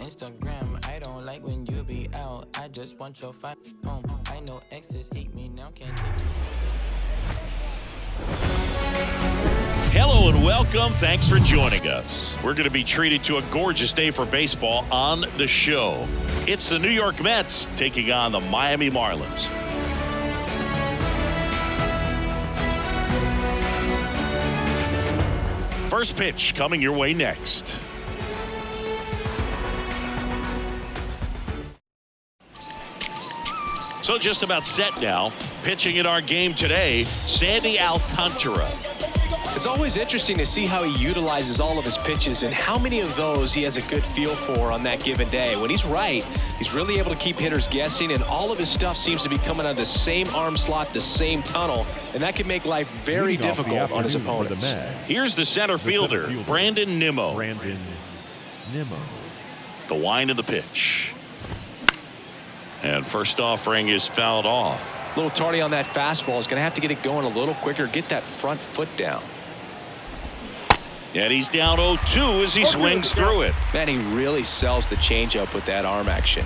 Instagram. I don't like when you be out. I just want your fine home. I know exes hate me now, can't take me. Hello and welcome. Thanks for joining us. We're going to be treated to a gorgeous day for baseball on the show. It's the New York Mets taking on the Miami Marlins. First pitch coming your way next. So just about set now. Pitching in our game today, Sandy Alcantara. It's always interesting to see how he utilizes all of his pitches and how many of those he has a good feel for on that given day. When he's right, he's really able to keep hitters guessing, and all of his stuff seems to be coming out of the same arm slot, the same tunnel, and that can make life very difficult on his opponents. Here's the center fielder, Brandon Nimmo. The wind of the pitch. And first offering is fouled off. A little tardy on that fastball. Is going to have to get it going a little quicker, get that front foot down. And he's down 0-2 as he swings through it. Man, he really sells the changeup with that arm action.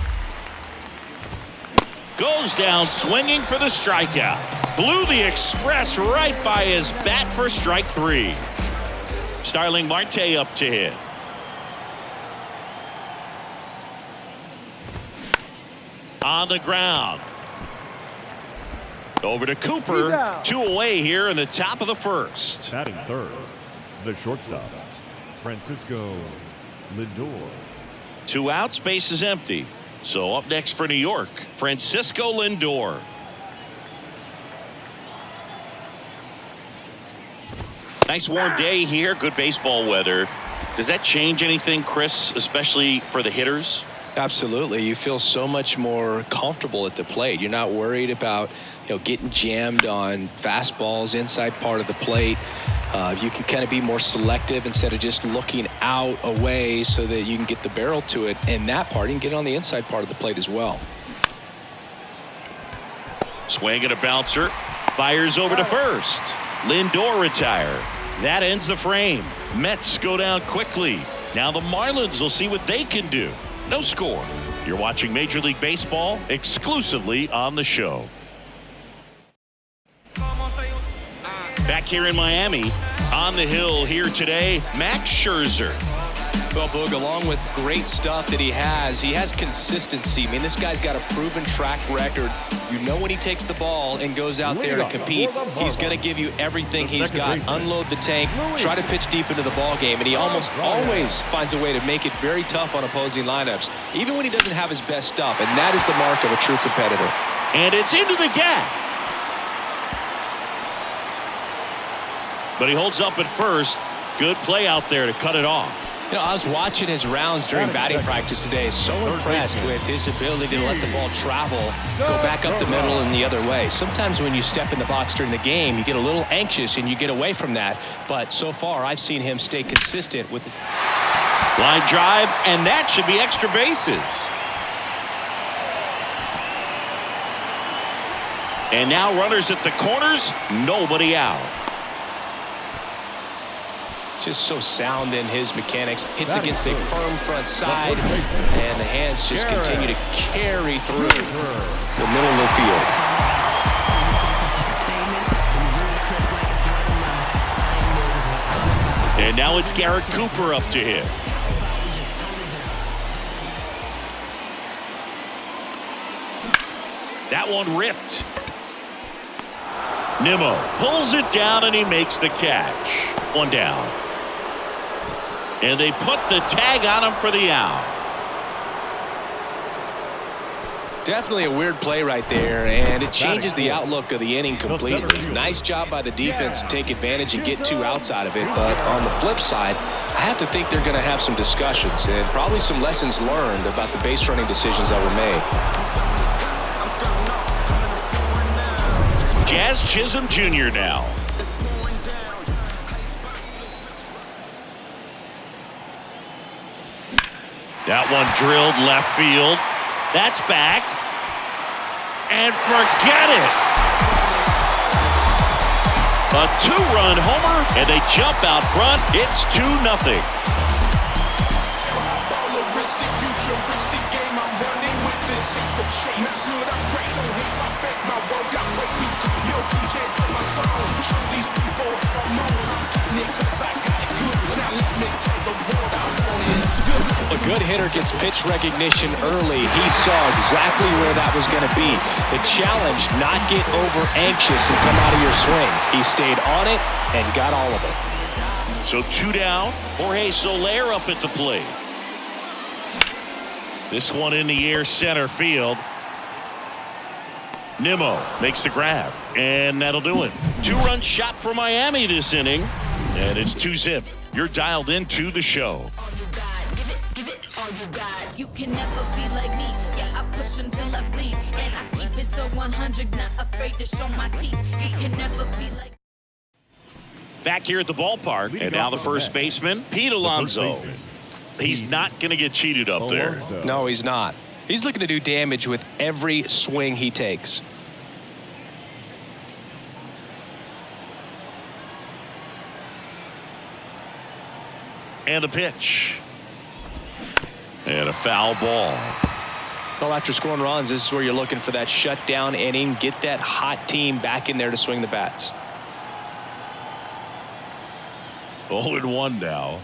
Goes down swinging for the strikeout. Blew the express right by his bat for strike three. Starling Marte up to hit. On the ground. Over to Cooper. 2 away here in the top of the first. Batting third, the shortstop, Francisco Lindor. 2 outs, base is empty. So up next for New York, Francisco Lindor. Nice warm day here, good baseball weather. Does that change anything, Chris, especially for the hitters? Absolutely. You feel so much more comfortable at the plate. You're not worried about, getting jammed on fastballs inside part of the plate. You can kind of be more selective instead of just looking out away so that you can get the barrel to it. And that part, you can get on the inside part of the plate as well. Swing and a bouncer. Fires over to first. Lindor retired. That ends the frame. Mets go down quickly. Now the Marlins will see what they can do. No score. You're watching Major League Baseball exclusively on the show. Back here in Miami, on the hill here today, Max Scherzer. Well, Boog, along with great stuff that he has consistency. I mean, this guy's got a proven track record. You know when he takes the ball and goes out there to compete, he's going to give you everything he's got. Unload the tank, try to pitch deep into the ball game, and he almost always finds a way to make it very tough on opposing lineups, even when he doesn't have his best stuff, and that is the mark of a true competitor. And it's into the gap. But he holds up at first. Good play out there to cut it off. I was watching his rounds during batting practice today. So impressed with his ability to let the ball travel, go back up the middle and the other way. Sometimes when you step in the box during the game, you get a little anxious and you get away from that. But so far, I've seen him stay consistent with the line drive, and that should be extra bases. And now runners at the corners, nobody out. Just so sound in his mechanics. Hits against a firm front side, and the hands just continue to carry through the middle of the field. And now it's Garrett Cooper up to hit. That one ripped. Nimmo pulls it down and he makes the catch. 1 down. And they put the tag on him for the out. Definitely a weird play right there, and it changes the outlook of the inning completely. Nice job by the defense to take advantage and get 2 outs out of it. But on the flip side, I have to think they're going to have some discussions and probably some lessons learned about the base running decisions that were made. Jazz Chisholm Jr. now. That one drilled left field. That's back. And forget it. A 2-run homer, and they jump out front. It's 2-0. a good hitter gets pitch recognition early, he saw exactly where that was going to be. The challenge, not get over anxious and come out of your swing. He stayed on it and got all of it. So 2 down. Jorge Soler up at the plate. This one in the air, center field. Nimmo makes the grab, and that'll do it. 2-run shot for Miami this inning, and it's 2-zip. You're dialed into the show. You can never be like me. Yeah, I push until I bleed, and I keep it so 100, not afraid to show my teeth. You can never be like. Back here at the ballpark, and now the first baseman, Pete Alonso. He's not going to get cheated up there. No, he's not. He's looking to do damage with every swing he takes. And a pitch. And a foul ball. Well, after scoring runs, this is where you're looking for that shutdown inning. Get that hot team back in there to swing the bats. 0-1 now.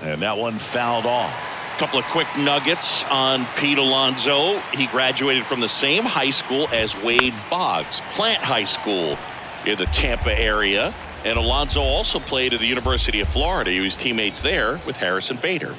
And that one fouled off. A couple of quick nuggets on Pete Alonso. He graduated from the same high school as Wade Boggs, Plant High School in the Tampa area. And Alonso also played at the University of Florida. He was teammates there with Harrison Bader.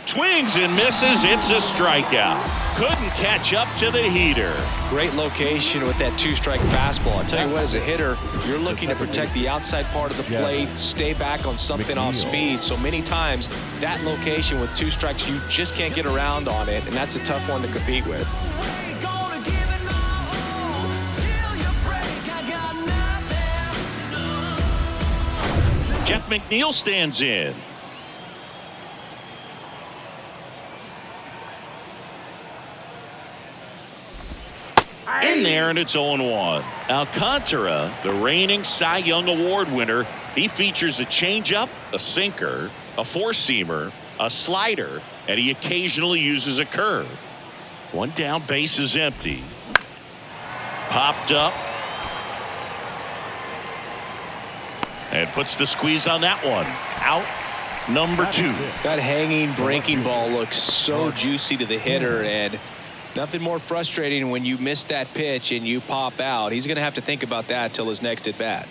Swings and misses. It's a strikeout. Couldn't catch up to the heater. Great location with that 2-strike fastball. I tell you what, as a hitter, you're looking to protect the outside part of the plate, stay back on something off speed. So many times, that location with 2 strikes, you just can't get around on it, and that's a tough one to compete with. Jeff McNeil stands in. In there, and it's 0-1. Alcantara, the reigning Cy Young Award winner, he features a changeup, a sinker, a 4-seamer, a slider, and he occasionally uses a curve. 1 down, base is empty. Popped up. And puts the squeeze on that one. Out number 2. That hanging breaking ball looks so juicy to the hitter, and nothing more frustrating when you miss that pitch and you pop out. He's going to have to think about that till his next at bat.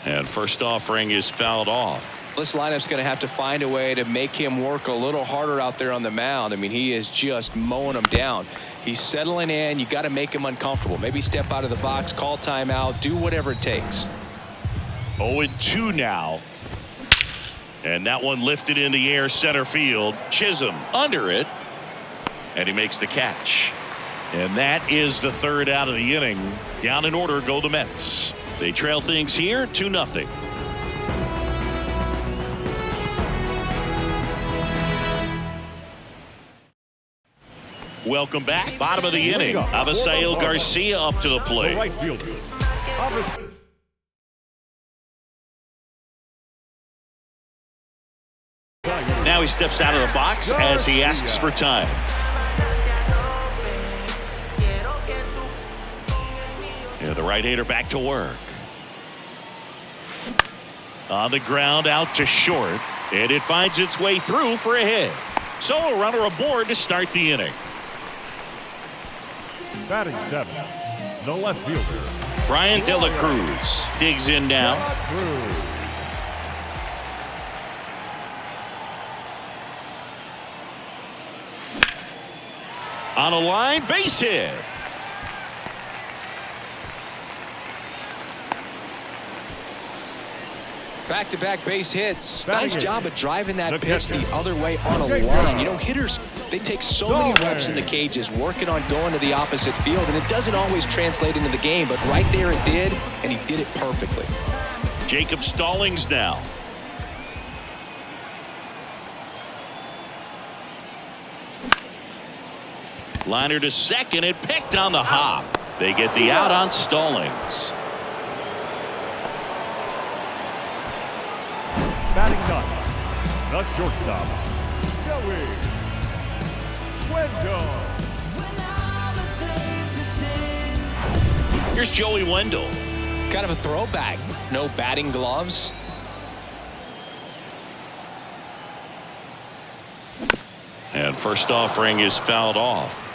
And first offering is fouled off. This lineup's going to have to find a way to make him work a little harder out there on the mound. I mean, he is just mowing them down. He's settling in. You got to make him uncomfortable. Maybe step out of the box, call timeout, do whatever it takes. 0-2 now. And that one lifted in the air, center field. Chisholm under it. And he makes the catch. And that is the 3rd out of the inning. Down in order go the Mets. They trail things here 2-0. Welcome back. Bottom of the inning. Avisail Garcia up to the plate. Right fielder. Now he steps out of the box as he asks for time. Yeah, the right-hander back to work. On the ground, out to short, and it finds its way through for a hit. So a runner aboard to start the inning. Batting 7th, the left fielder, Brian De La Cruz digs in now. On a line, base hit. Back-to-back base hits. Nice job of driving that pitch the other way on a line. You know, hitters, they take so many reps in the cages working on going to the opposite field, and it doesn't always translate into the game, but right there it did, and he did it perfectly. Jacob Stallings now. Liner to second, and picked on the hop. They get the out on Stallings. Batting 9th, the shortstop, Joey Wendell. Here's Joey Wendell. Kind of a throwback. No batting gloves. And first offering is fouled off.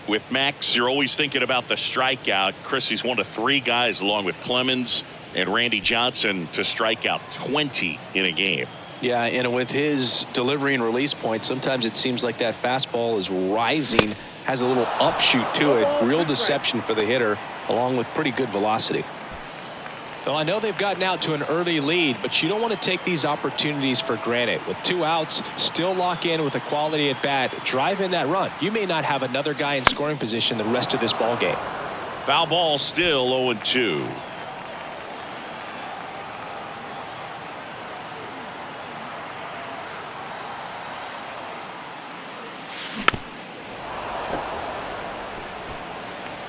With Max, you're always thinking about the strikeout. Chris, he's one of 3 guys along with Clemens and Randy Johnson to strike out 20 in a game. Yeah, and with his delivery and release point, sometimes it seems like that fastball is rising, has a little upshoot to it. Real deception for the hitter, along with pretty good velocity. Well, I know they've gotten out to an early lead, but you don't want to take these opportunities for granted. With 2 outs, still lock in with a quality at bat, drive in that run. You may not have another guy in scoring position the rest of this ball game. Foul ball, still 0-2.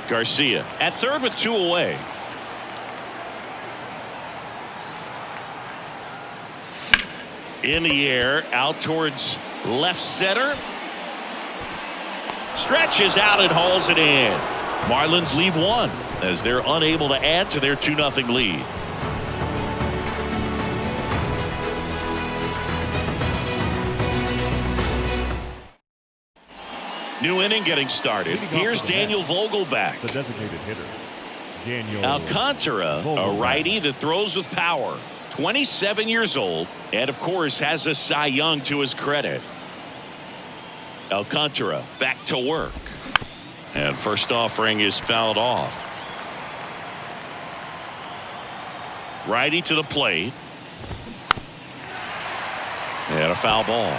Garcia at third with 2 away. In the air, out towards left center. Stretches out and hauls it in. Marlins leave 1 as they're unable to add to their 2-0 lead. New inning getting started. Here's Daniel Vogelback. The designated hitter, Daniel Alcantara, a righty that throws with power. 27 years old, and of course has a Cy Young to his credit. Alcantara back to work. And first offering is fouled off. Righty to the plate. And a foul ball.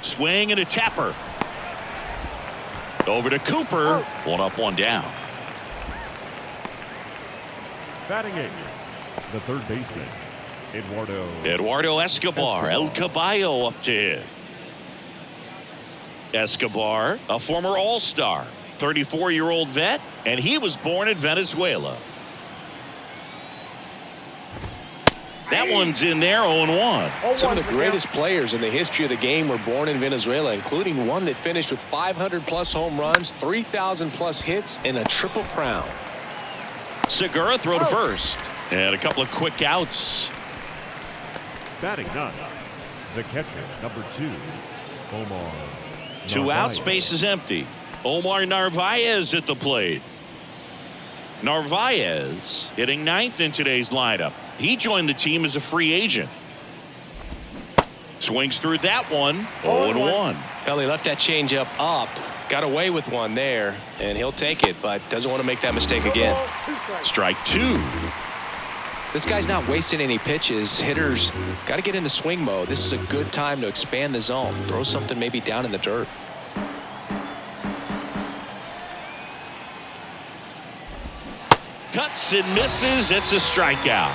Swing and a tapper. Over to Cooper. 1 up, 1 down. batting 8th, the third baseman, Eduardo Escobar. El Caballo up to hit. Escobar, a former All-Star, 34-year-old vet, and he was born in Venezuela. That one's in there, 0-1. Some of the greatest players in the history of the game were born in Venezuela, including one that finished with 500-plus home runs, 3,000-plus hits, and a triple crown. Segura throw to first. And a couple of quick outs. Batting 9th, the catcher, number 2, Omar. 2 outs, base is empty. Omar Narvaez at the plate. Narvaez hitting 9th in today's lineup. He joined the team as a free agent. Swings through that one. 0-1. Kelly left that changeup up. Got away with one there, and he'll take it, but doesn't want to make that mistake again. Strike 2. This guy's not wasting any pitches. Hitters got to get into swing mode. This is a good time to expand the zone. Throw something maybe down in the dirt. Cuts and misses. It's a strikeout.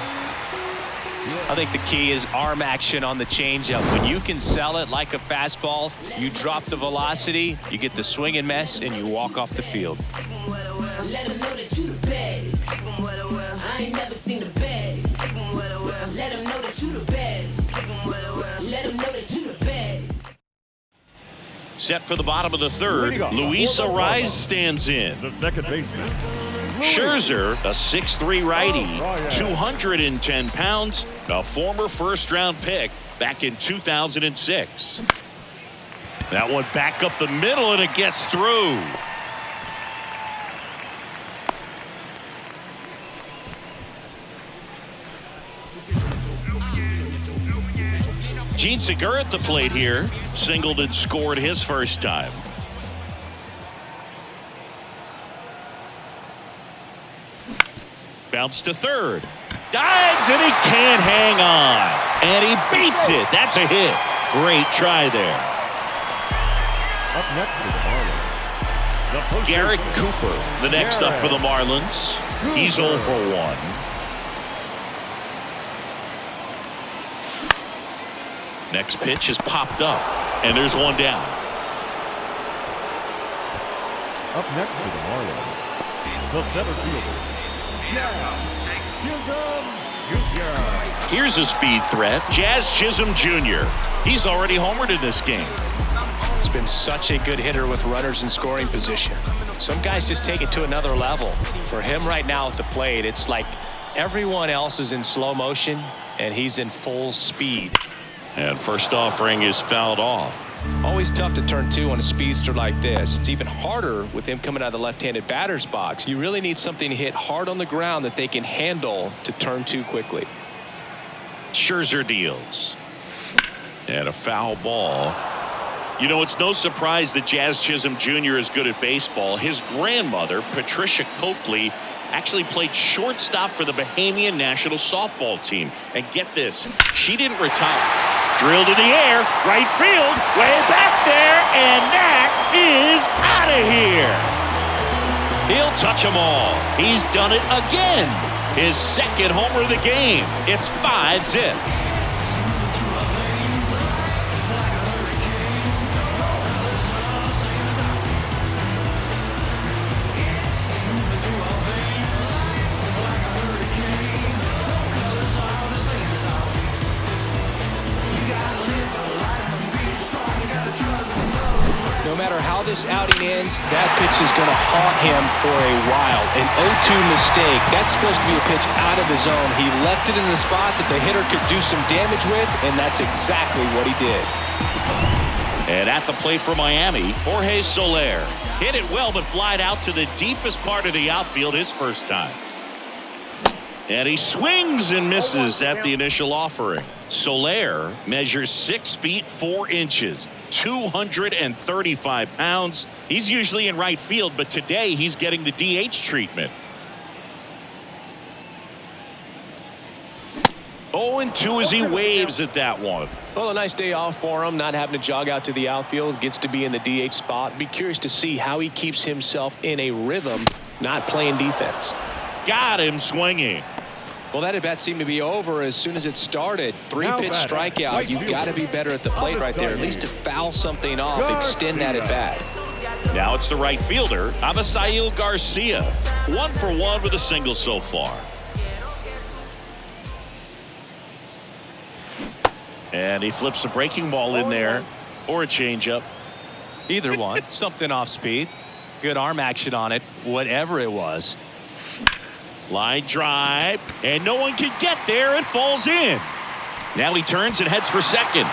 I think the key is arm action on the changeup. When you can sell it like a fastball, you drop the velocity, you get the swing and miss, and you walk off the field. Let them know that you the best. I ain't never seen the best. Let them know that you the best. Let them know that you the best. Set for the bottom of the third. Luis Arraez stands in. The second baseman, Scherzer, a 6'3" righty, 210 pounds, a former first-round pick back in 2006. That one back up the middle, and it gets through. Gene Segura at the plate here. Singled and scored his first time. Bounce to third. Dives, and he can't hang on. And he beats it. That's a hit. Great try there. up next for the Marlins. The first Garrett baseman, Cooper, the next up for the Marlins. He's 0 for 1. Next pitch is popped up, and there's one down. Up next for the Marlins, the center fielder, Chisholm. Jr. Here's a speed threat, Jazz Chisholm Jr. He's already homered in this game. He's been such a good hitter with runners in scoring position. Some guys just take it to another level. For him right now at the plate, it's like everyone else is in slow motion and he's in full speed. And first offering is fouled off. Always tough to turn two on a speedster like this. It's even harder with him coming out of the left-handed batter's box. You really need something to hit hard on the ground that they can handle to turn two quickly. Scherzer deals. And a foul ball. You know, it's no surprise that Jazz Chisholm Jr. is good at baseball. His grandmother, Patricia Coakley, actually played shortstop for the Bahamian national softball team. And get this, she didn't retire. Drilled in the air, right field, way back there, and that is out of here. He'll touch them all. He's done it again. His second homer of the game. It's 5-zip. No matter how this outing ends, that pitch is going to haunt him for a while. An 0-2 mistake. That's supposed to be a pitch out of the zone. He left it in the spot that the hitter could do some damage with, and that's exactly what he did. And at the plate for Miami, Jorge Soler. Hit it well, but flied out to the deepest part of the outfield his first time. And he swings and misses at the initial offering. Soler measures 6 feet 4 inches, 235 pounds. He's usually in right field, but today he's getting the DH treatment. 0-2 as he waves at that one. Well, a nice day off for him, not having to jog out to the outfield, gets to be in the DH spot. Be curious to see how he keeps himself in a rhythm, not playing defense. Got him swinging. Well, that at-bat seemed to be over as soon as it started. 3-pitch strikeout. You've got to be better at the plate right there, at least to foul something off, extend that at-bat. Now it's the right fielder, Avisail Garcia. 1 for 1 with a single so far. And he flips a breaking ball in there, or a changeup. Either one. Something off speed. Good arm action on it, whatever it was. Line drive, and no one can get there. It falls in. Now he turns and heads for second.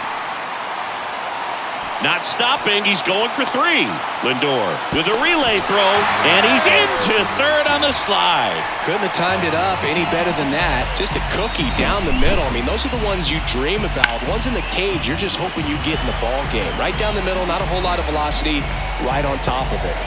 Not stopping. He's going for 3. Lindor with a relay throw, and he's into third on the slide. Couldn't have timed it up any better than that. Just a cookie down the middle. I mean, those are the ones you dream about. Ones in the cage, you're just hoping you get in the ball game. Right down the middle, not a whole lot of velocity, right on top of it.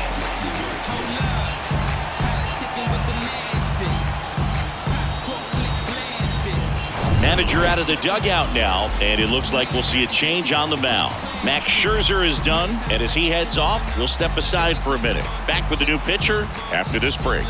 Manager out of the dugout now, and it looks like we'll see a change on the mound. Max Scherzer is done, and as he heads off, we'll step aside for a minute. Back with the new pitcher after this break.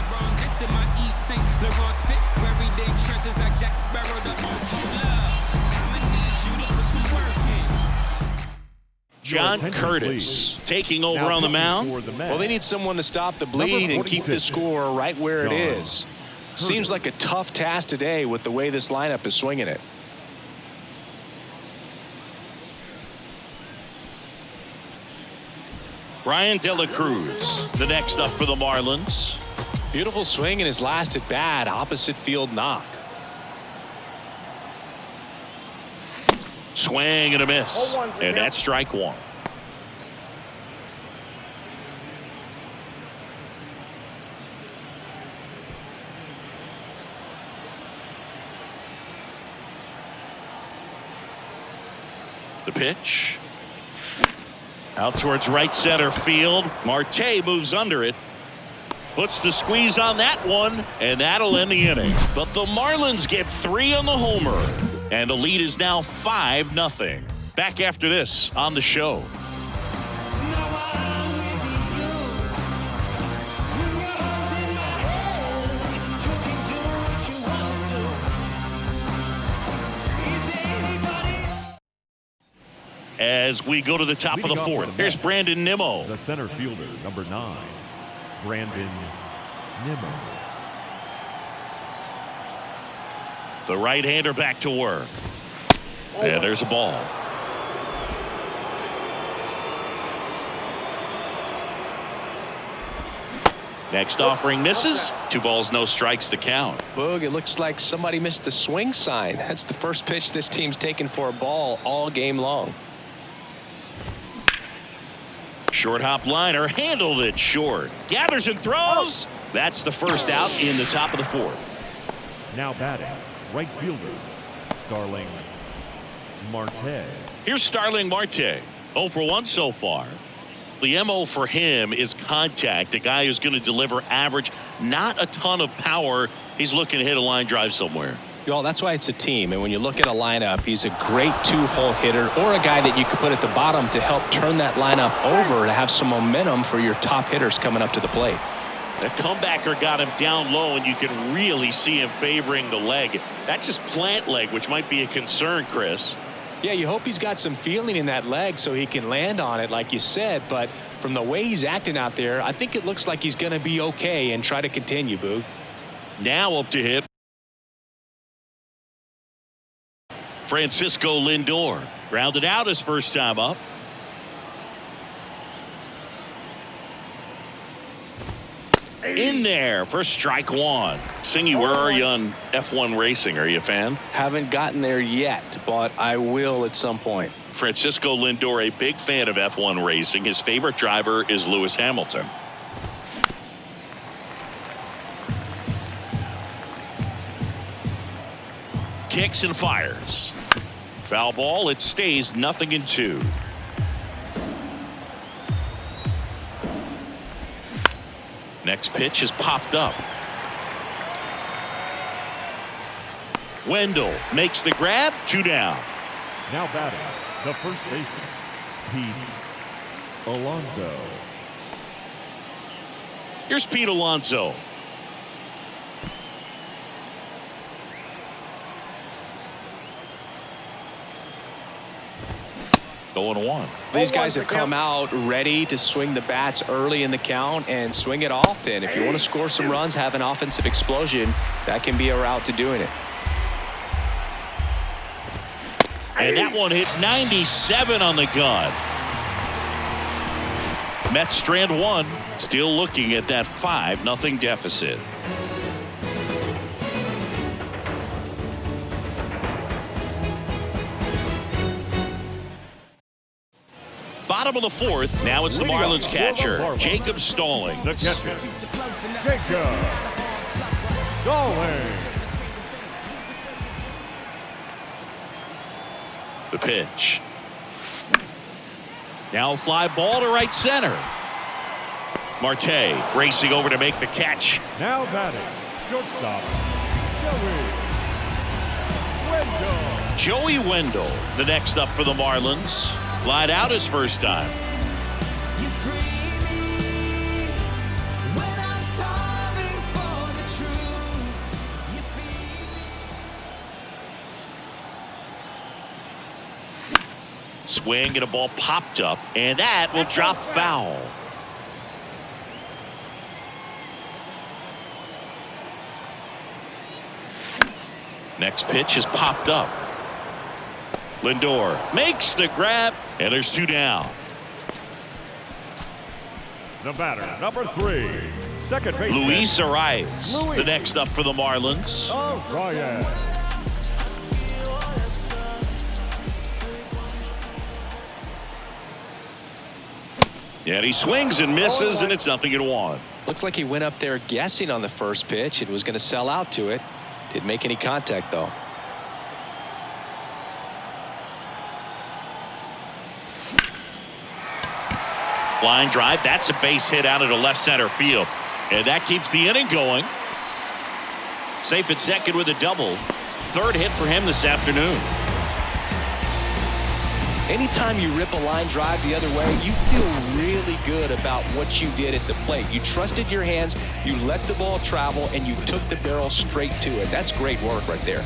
John Curtis taking over on the mound. Well, they need someone to stop the bleed and keep the score right where it is. Seems like a tough task today with the way this lineup is swinging it. Brian De La Cruz, the next up for the Marlins. Beautiful swing in his last at bat, opposite field knock. Swing and a miss, and that's strike 1. The pitch. Out towards right center field. Marte moves under it. Puts the squeeze on that one, and that'll end the inning. But the Marlins get 3 on the homer, and the lead is now 5-0. Back after this on the show. As we go to the top of the 4th, here's Brandon Nimmo. The center fielder, number 9, Brandon Nimmo. The right-hander back to work. And there's a ball. Next offering misses. 2 balls, no strikes to count. Boog, it looks like somebody missed the swing sign. That's the first pitch this team's taken for a ball all game long. Short hop liner, handled it short. Gathers and throws. That's the first out in the top of the 4th. Now batting, right fielder, Starling Marte. Here's Starling Marte. 0 for 1 so far. The MO for him is contact. The guy who's going to deliver average, not a ton of power. He's looking to hit a line drive somewhere. Well, that's why it's a team. And when you look at a lineup, he's a great 2-hole hitter or a guy that you could put at the bottom to help turn that lineup over to have some momentum for your top hitters coming up to the plate. The comebacker got him down low, and you can really see him favoring the leg. That's his plant leg, which might be a concern, Chris. Yeah, you hope he's got some feeling in that leg so he can land on it, like you said. But from the way he's acting out there, I think it looks like he's going to be okay and try to continue, Boog. Now up to hit. Francisco Lindor grounded out his first time up. In there for strike 1. Singy, where are you on F1 racing? Are you a fan? Haven't gotten there yet, but I will at some point. Francisco Lindor, a big fan of F1 racing. His favorite driver is Lewis Hamilton. Kicks and fires. Foul ball. It stays 0-2. Next pitch is popped up. Wendell makes the grab. 2 down. Now batting, the first baseman, Pete Alonso. Here's Pete Alonso. Going 1. These guys have come out ready to swing the bats early in the count and swing it often. If you want to score some runs, have an offensive explosion, that can be a route to doing it. And that one hit 97 on the gun. Mets strand 1. Still looking at that 5-0 deficit. Bottom of the 4th. Now it's the Marlins catcher, Jacob Stalling. The catcher, Jacob Stalling. The pitch. Now a fly ball to right center. Marte racing over to make the catch. Now batting, shortstop, Joey Wendell. Joey Wendell, the next up for the Marlins. Flied out his first time. You free me when I'm starving for the truth. You feed me. Swing and a ball popped up, and that will drop foul. Next pitch is popped up. Lindor makes the grab, and there's 2 down. The batter, number 3, second baseman, Luis Arias, the next up for the Marlins. Arias. And he swings and misses, and it's 0-1. Looks like he went up there guessing on the first pitch and was going to sell out to it. Didn't make any contact, though. Line drive. That's a base hit out into left center field. And that keeps the inning going. Safe at second with a double. 3rd hit for him this afternoon. Anytime you rip a line drive the other way, you feel really good about what you did at the plate. You trusted your hands, you let the ball travel, and you took the barrel straight to it. That's great work right there.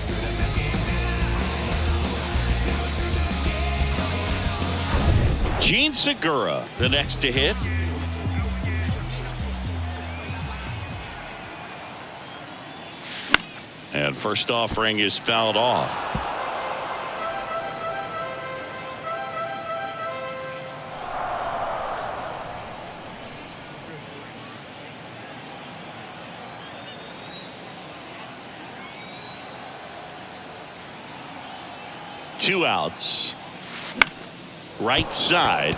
Gene Segura, the next to hit. And first offering is fouled off. Two outs. Right side.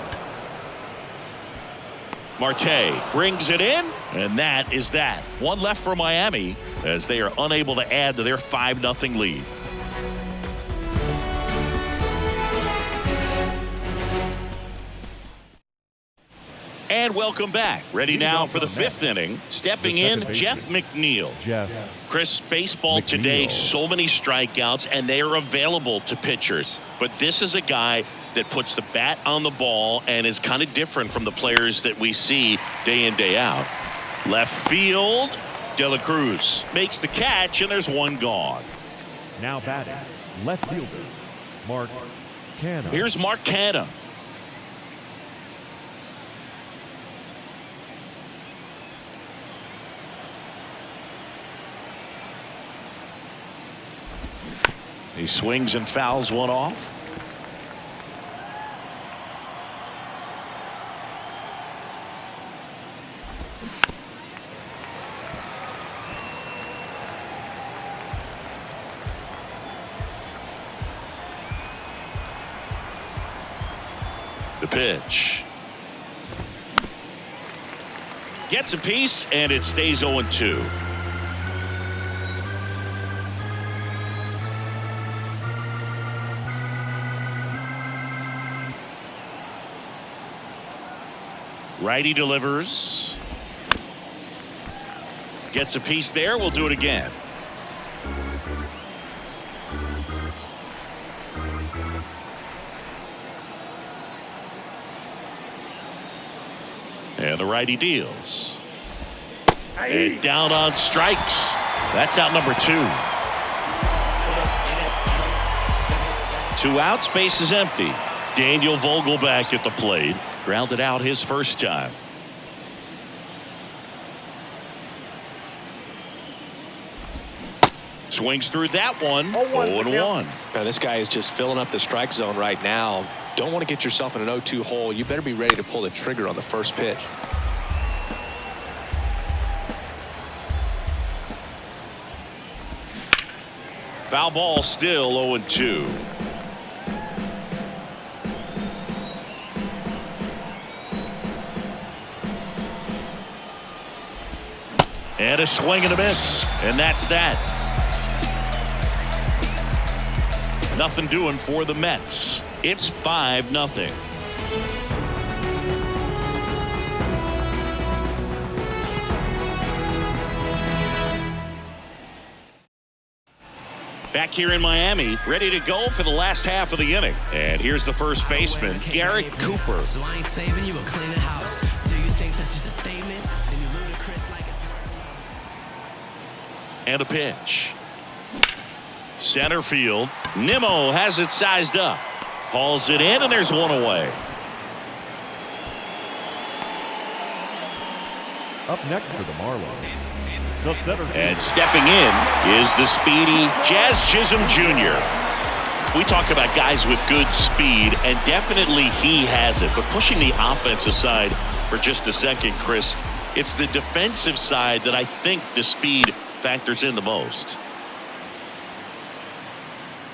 Marte brings it in, and that is that. One left for Miami as they are unable to add to their 5-0 lead. And welcome back. Ready now for the 5th inning. Stepping in, Jeff McNeil. Chris, baseball today, so many strikeouts, and they are available to pitchers. But this is a guy that puts the bat on the ball and is kind of different from the players that we see day in, day out. Left field, De La Cruz makes the catch, and there's one gone. Now batting, left fielder, Mark Canha. Here's Mark Canha. He swings and fouls one off. The pitch. Gets a piece, and it stays 0-2. Righty delivers. Gets a piece there. We'll do it again. And the righty deals. And down on strikes. That's out number 2. 2 outs, base is empty. Daniel Vogelback at the plate. Grounded out his first time. Swings through that one. 0-1. Now this guy is just filling up the strike zone right now. Don't want to get yourself in an 0-2 hole. You better be ready to pull the trigger on the first pitch. Foul ball, still 0-2. And a swing and a miss, and that's that. Nothing doing for the Mets. It's 5-0. Back here in Miami, ready to go for the last half of the inning. And here's the first baseman, Garrett Cooper. So I ain't saving you a clean house. Do you think that's just a statement? Then you ludicrous like it's And a pitch. Center field. Nimmo has it sized up. Hauls it in, and there's one away. Up next for the Marlins, the center field. And stepping in is the speedy Jazz Chisholm Jr. We talk about guys with good speed, and definitely he has it. But pushing the offense aside for just a second, Chris, it's the defensive side that I think the speed factors in the most.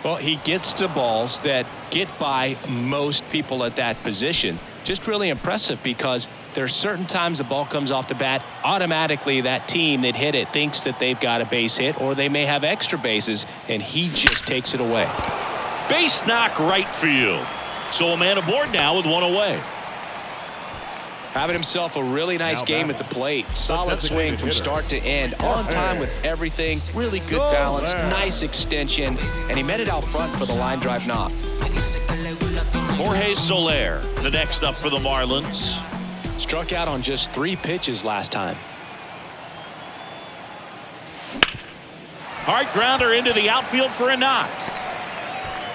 Well, he gets to balls that get by most people at that position. Just really impressive because there are certain times the ball comes off the bat, automatically that team that hit it thinks that they've got a base hit or they may have extra bases, and he just takes it away. Base knock right field. So a man aboard now with one away. Having himself a really nice game at the plate. Solid swing from start to end. On time with everything. Really good balance. Nice extension. And he met it out front for the line drive knock. Jorge Soler, the next up for the Marlins. Struck out on just 3 pitches last time. Hard grounder into the outfield for a knock.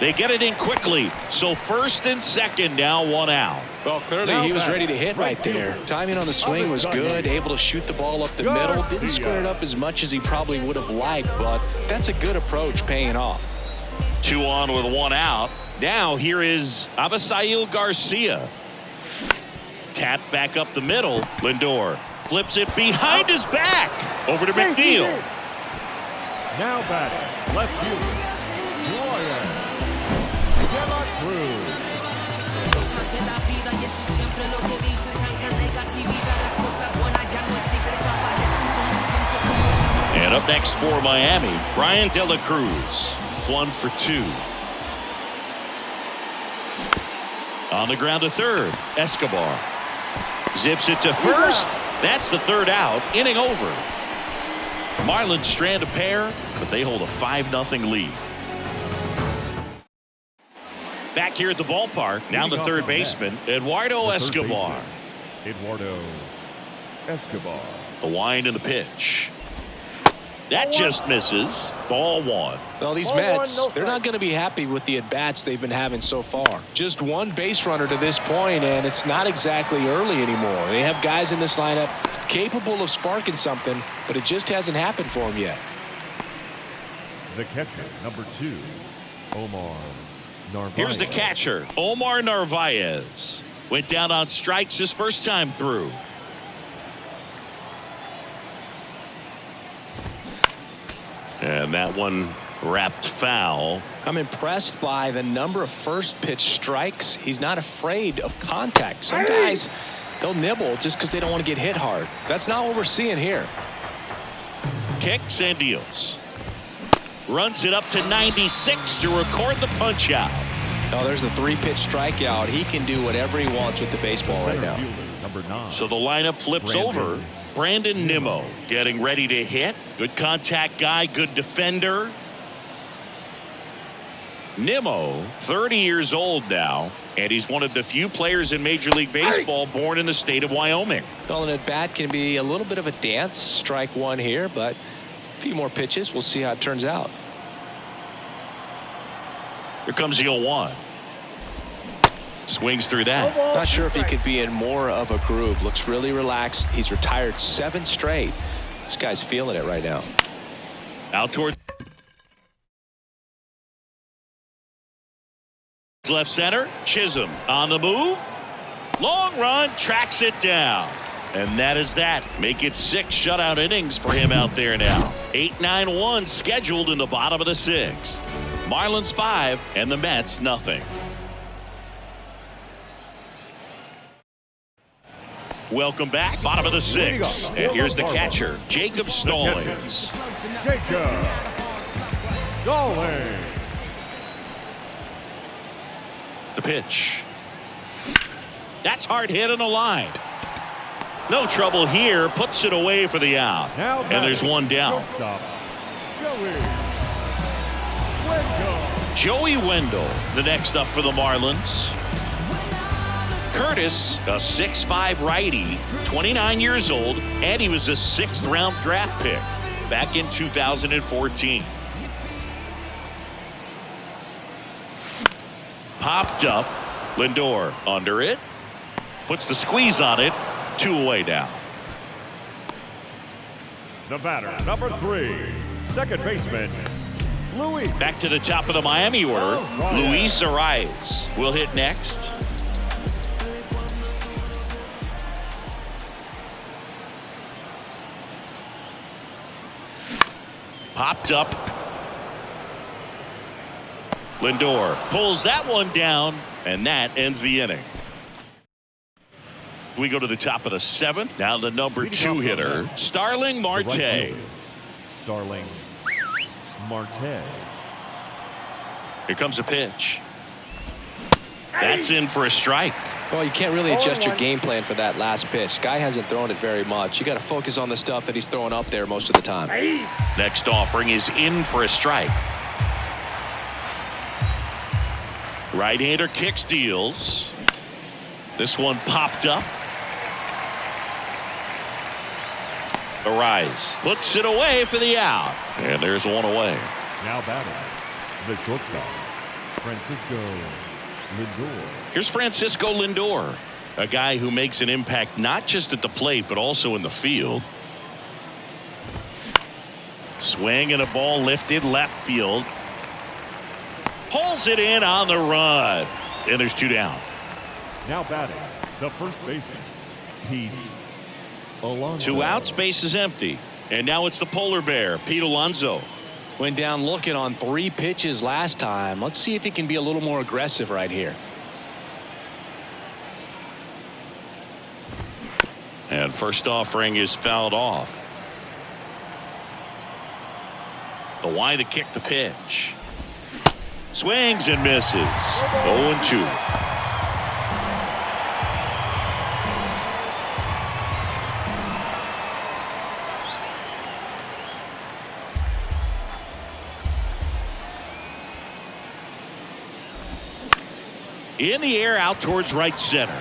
They get it in quickly. So first and second, now one out. Well, clearly he was ready to hit right there. Timing on the swing was good. Able to shoot the ball up the middle. Didn't square it up as much as he probably would have liked, but that's a good approach, paying off. 2 on with 1 out. Now here is Avisail Garcia. Tap back up the middle. Lindor flips it behind his back. Over to McNeil. Now batting, left fielder, Brian De La Cruz. And up next for Miami, Brian De La Cruz. 1 for 2. On the ground to third, Escobar. Zips it to first. That's the 3rd out. Inning over. Marlins strand a pair, but they hold a 5-0 lead. Back here at the ballpark, now the third baseman, Eduardo Escobar. Eduardo Escobar. The wind and the pitch. That just misses. Ball 1. Well, these Mets, they're not going to be happy with the at-bats they've been having so far. Just one base runner to this point, and it's not exactly early anymore. They have guys in this lineup capable of sparking something, but it just hasn't happened for them yet. The catcher, number 2, Omar Narvaez. Here's the catcher, Omar Narvaez. Went down on strikes his first time through. And that one wrapped foul. I'm impressed by the number of first pitch strikes. He's not afraid of contact. Some guys, they'll nibble just because they don't want to get hit hard. That's not what we're seeing here. Kicks and deals. Runs it up to 96 to record the punch out. Oh, there's a 3-pitch strikeout. He can do whatever he wants with the baseball right now. Number 9. So the lineup flips over. Brandon Nimmo getting ready to hit. Good contact guy, good defender. Nimmo, 30 years old now, and he's one of the few players in Major League Baseball born in the state of Wyoming. Well, an at-bat can be a little bit of a dance. Strike 1 here, but a few more pitches. We'll see how it turns out. Here comes the 0-1. Swings through that. Not sure if he could be in more of a groove. Looks really relaxed. He's retired 7 straight. This guy's feeling it right now. Out toward left center. Chisholm on the move. Long run, tracks it down. And that is that. Make it 6 shutout innings for him out there now. 8-9-1 scheduled in the bottom of the 6th. Marlins 5 and the Mets nothing. Welcome back. Bottom of the 6th. And here's the catcher, Jacob Stallings. Jacob Stallings. The pitch. That's hard hit in the line. No trouble here. Puts it away for the out. And there's one down. Joey Wendell, the next up for the Marlins. Curtis, a 6'5" righty, 29 years old, and he was a 6th round draft pick back in 2014. Popped up. Lindor under it. Puts the squeeze on it. 2 away now. The batter, number 3, second baseman, Luis. Back to the top of the Miami order. Luis Arias will hit next. Popped up. Lindor pulls that one down, and that ends the inning. We go to the top of the 7th. Now the number 2 hitter, Starling Marte. Starling Marte. Here comes a pitch. That's in for a strike. Well, you can't really adjust your game plan for that last pitch. Guy hasn't thrown it very much. You got to focus on the stuff that he's throwing up there most of the time. Next offering is in for a strike. Right-hander kicks, deals. This one popped up. Arias puts it away for the out. And there's one away. Now batting, the shortstop, Francisco Lindor. Here's Francisco Lindor, a guy who makes an impact not just at the plate but also in the field. Swing and a ball lifted left field. Pulls it in on the run. And there's 2 down. Now batting, the first baseman, Pete Alonso. 2 outs, base is empty. And now it's the polar bear, Pete Alonso. Went down looking on 3 pitches last time. Let's see if he can be a little more aggressive right here. And first offering is fouled off. The wide to kick the pitch. Swings and misses. 0-2. In the air out towards right center.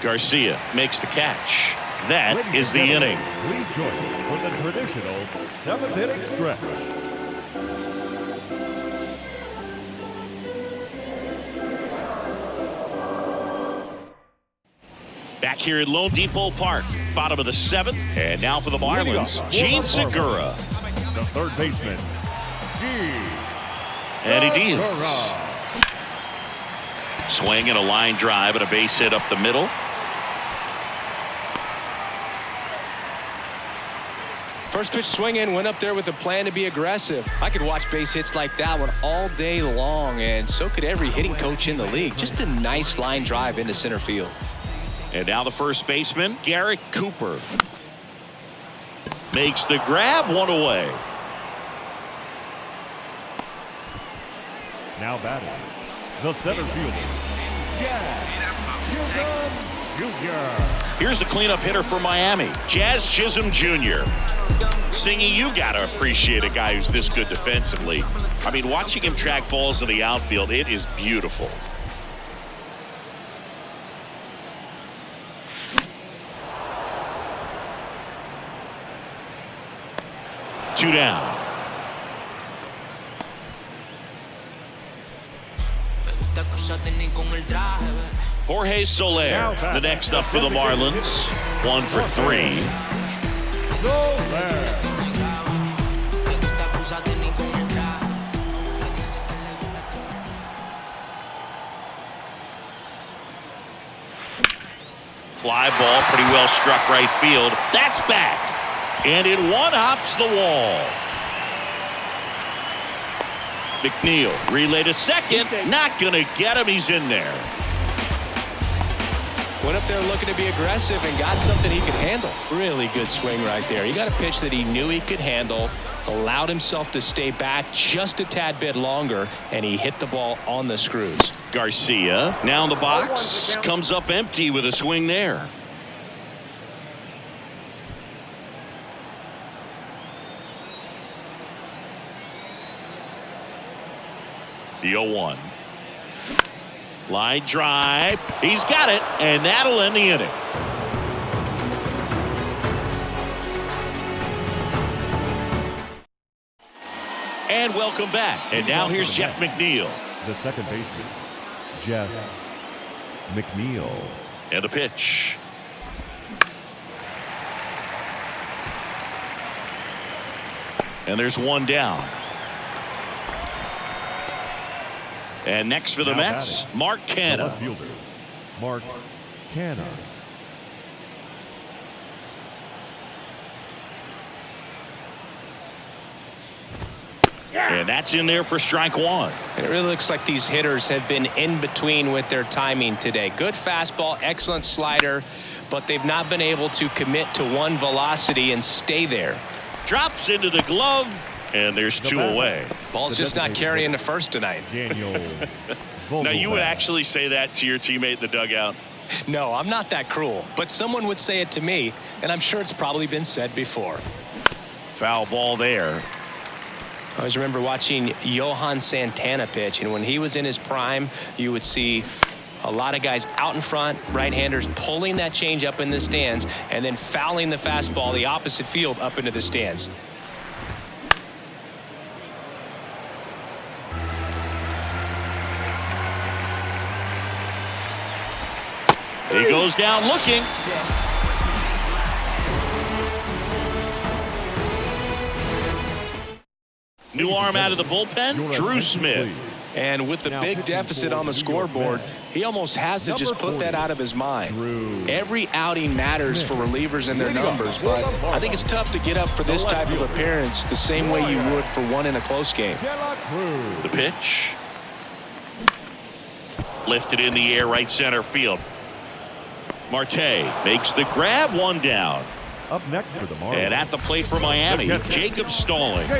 Garcia makes the catch. That is the inning. Please join us for the traditional 7th inning stretch. Back here at Lone Depot Park, bottom of the 7th, and now for the Marlins, Gene Segura. The third baseman, Gene. And he deals. Swing and a line drive and a base hit up the middle. First pitch swinging, went up there with a plan to be aggressive. I could watch base hits like that one all day long, and so could every hitting coach in the league. Just a nice line drive into center field. And now the first baseman, Garrett Cooper. Makes the grab, 1 away. Now batting, the center fielder, Jazz Chisholm Jr. Here's the cleanup hitter for Miami, Jazz Chisholm Jr. Singy, you gotta appreciate a guy who's this good defensively. I mean, watching him track balls in the outfield, it is beautiful. Two down. Jorge Soler, the next up for the Marlins. 1 for 3. Soler. Fly ball, pretty well struck right field. That's back. And it one-hops the wall. McNeil, relay to second. Not going to get him. He's in there. Went up there looking to be aggressive and got something he could handle. Really good swing right there. He got a pitch that he knew he could handle, allowed himself to stay back just a tad bit longer, and he hit the ball on the screws. Garcia now in the box, comes up empty with a swing there. The 0-1. Line drive. He's got it, and that'll end the inning. And welcome back. And now here's Jeff McNeil. The second baseman, Jeff McNeil. And a pitch. And there's one down. And next for the Now Mets, batting, Mark the Canha. left fielder, Mark Canha. And that's in there for strike one. It really looks like these hitters have been in between with their timing today. Good fastball, excellent slider, but they've not been able to commit to one velocity and stay there. Drops into the glove, and there's two away. Ball's just not carrying the first tonight. Daniel Now, you would Vogelbach. actually say that to your teammate in the dugout? No, I'm not that cruel, but someone would say it to me, and I'm sure it's probably been said before. Foul ball there. I always remember watching Johan Santana pitch, and when he was in his prime, you would see a lot of guys out in front, right-handers pulling that change up in the stands and then fouling the fastball the opposite field up into the stands. He goes down looking. New arm out of the bullpen, Drew Smith. And with the big deficit on the scoreboard, he almost has to just put that out of his mind. Every outing matters for relievers and their numbers, but I think it's tough to get up for this type of appearance the same way you would for one in a close game. The pitch. Lifted in the air, right center field. Marte makes the grab, one down. Up next for the Marlins. And at the plate for Miami, Jacob Stallings.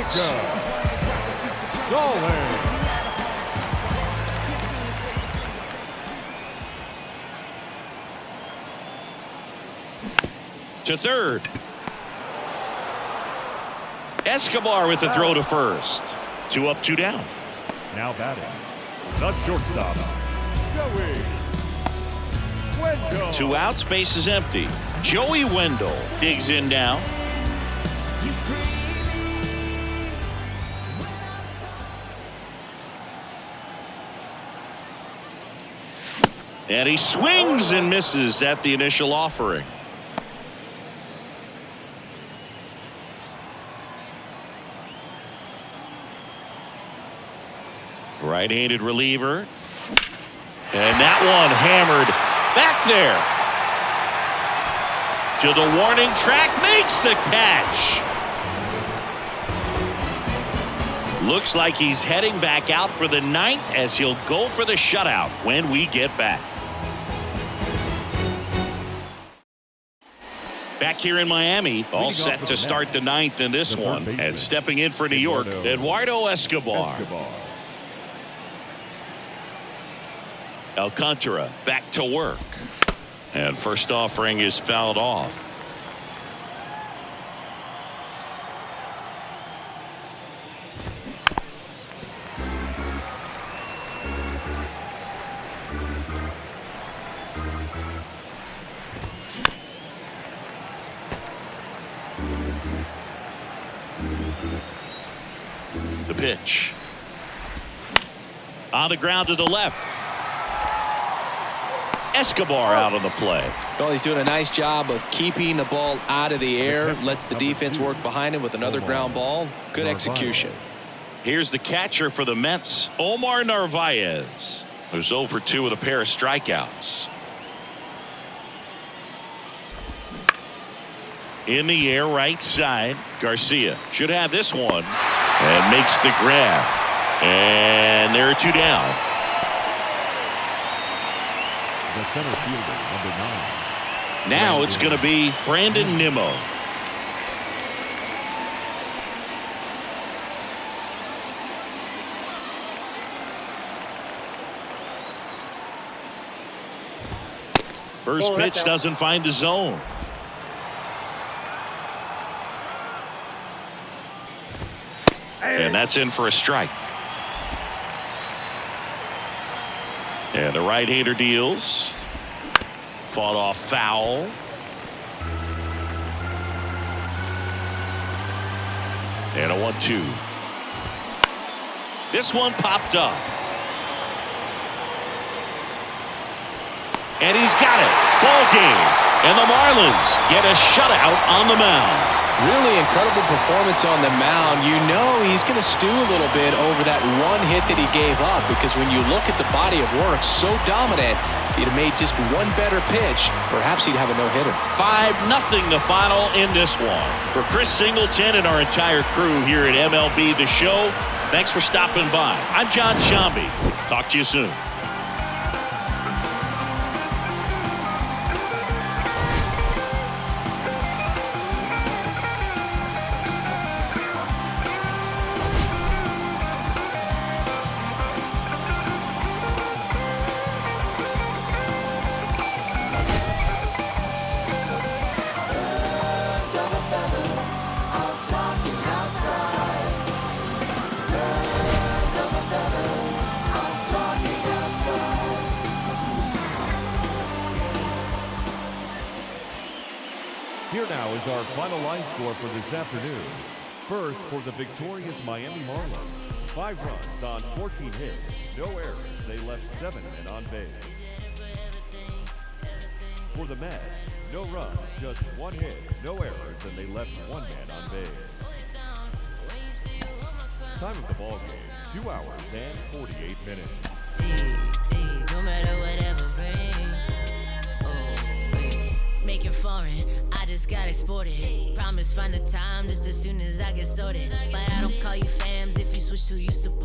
To third. Escobar with the throw to first. 2 up, 2 down. Now batting, the shortstop, Joey Wendell. 2 outs, base is empty. Joey Wendell digs in now. And he swings and misses at the initial offering. Right-handed reliever. And that one hammered back there. To the warning track, makes the catch. Looks like he's heading back out for the 9th as he'll go for the shutout when we get back. Back here in Miami, all set to start the 9th in this one. And stepping in for New York, Eduardo Escobar. Alcantara back to work. And first offering is fouled off. The pitch. On the ground to the left. Escobar out on the play. Well, he's doing a nice job of keeping the ball out of the air. Lets the defense work behind him with another ground ball. Good execution. Here's the catcher for the Mets, Omar Narvaez, who's 0 for 2 with a pair of strikeouts. In the air, right side. Garcia should have this one and makes the grab. And there are 2 down. The center fielder, number 9. Now it's going to be Brandon Nimmo. First pitch doesn't find the zone. And that's in for a strike. And the right-hander deals. Fought off foul. And a 1-2. This one popped up. And he's got it. Ball game. And the Marlins get a shutout on the mound. Really incredible performance on the mound. You know he's going to stew a little bit over that one hit that he gave up, because when you look at the body of work, so dominant, if he'd have made just one better pitch, perhaps he'd have a no-hitter. 5-0 the final in this one. For Chris Singleton and our entire crew here at MLB The Show, thanks for stopping by. I'm John Shambi. Talk to you soon. Here now is our final line score for this afternoon. First, for the victorious Miami Marlins, 5 runs on 14 hits, no errors. They left 7 men on base. For the Mets, no runs, just 1 hit, no errors, and they left 1 man on base. Time of the ball game, 2 hours and 48 minutes. No matter whatever brings. Make it foreign, I just got exported. Promise find the time just as soon as I get sorted. But I don't call you fams if you switch to you support.